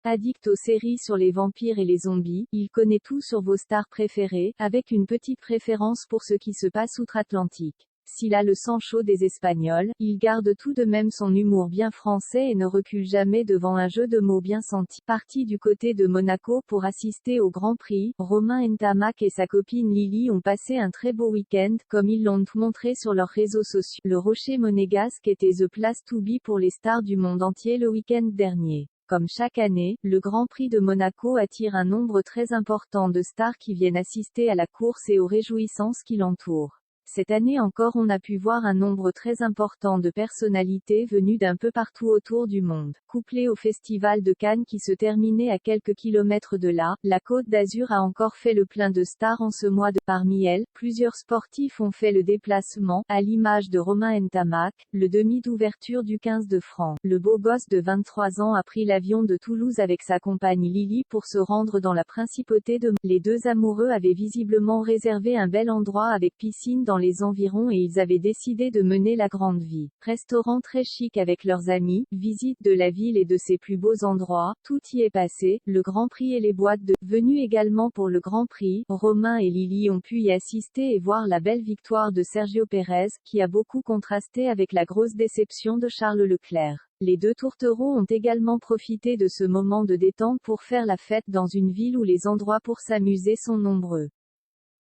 Addict aux séries sur les vampires et les zombies, il connaît tout sur vos stars préférées, avec une petite préférence pour ce qui se passe outre-Atlantique. S'il a le sang chaud des Espagnols, il garde tout de même son humour bien français et ne recule jamais devant un jeu de mots bien senti. Parti du côté de Monaco pour assister au Grand Prix, Romain Ntamak et sa copine Lily ont passé un très beau week-end, comme ils l'ont montré sur leurs réseaux sociaux. Le Rocher monégasque était the place to be pour les stars du monde entier le week-end dernier. Comme chaque année, le Grand Prix de Monaco attire un nombre très important de stars qui viennent assister à la course et aux réjouissances qui l'entourent. Cette année encore on a pu voir un nombre très important de personnalités venues d'un peu partout autour du monde. Couplé au festival de Cannes qui se terminait à quelques kilomètres de là, la Côte d'Azur a encore fait le plein de stars en ce mois de. Parmi elles, plusieurs sportifs ont fait le déplacement, à l'image de Romain Ntamak, le demi d'ouverture du 15 de France. Le beau gosse de 23 ans a pris l'avion de Toulouse avec sa compagne Lily pour se rendre dans la principauté de. Les deux amoureux avaient visiblement réservé un bel endroit avec piscine dans les environs et ils avaient décidé de mener la grande vie. Restaurant très chic avec leurs amis, visite de la ville et de ses plus beaux endroits, tout y est passé, le Grand Prix et les boîtes de. Venus également pour le Grand Prix, Romain et Lily ont pu y assister et voir la belle victoire de Sergio Pérez, qui a beaucoup contrasté avec la grosse déception de Charles Leclerc. Les deux tourtereaux ont également profité de ce moment de détente pour faire la fête dans une ville où les endroits pour s'amuser sont nombreux.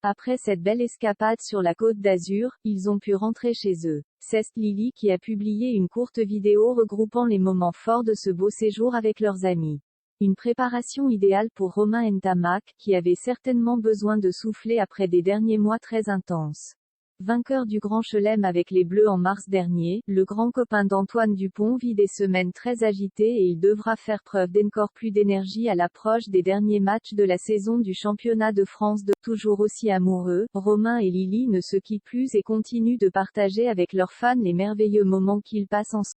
Après cette belle escapade sur la Côte d'Azur, ils ont pu rentrer chez eux. C'est Lily qui a publié une courte vidéo regroupant les moments forts de ce beau séjour avec leurs amis. Une préparation idéale pour Romain Ntamak, qui avait certainement besoin de souffler après des derniers mois très intenses. Vainqueur du Grand Chelem avec les Bleus en mars dernier, le grand copain d'Antoine Dupont vit des semaines très agitées et il devra faire preuve d'encore plus d'énergie à l'approche des derniers matchs de la saison du championnat de France. Toujours aussi amoureux, Romain et Lily ne se quittent plus et continuent de partager avec leurs fans les merveilleux moments qu'ils passent ensemble.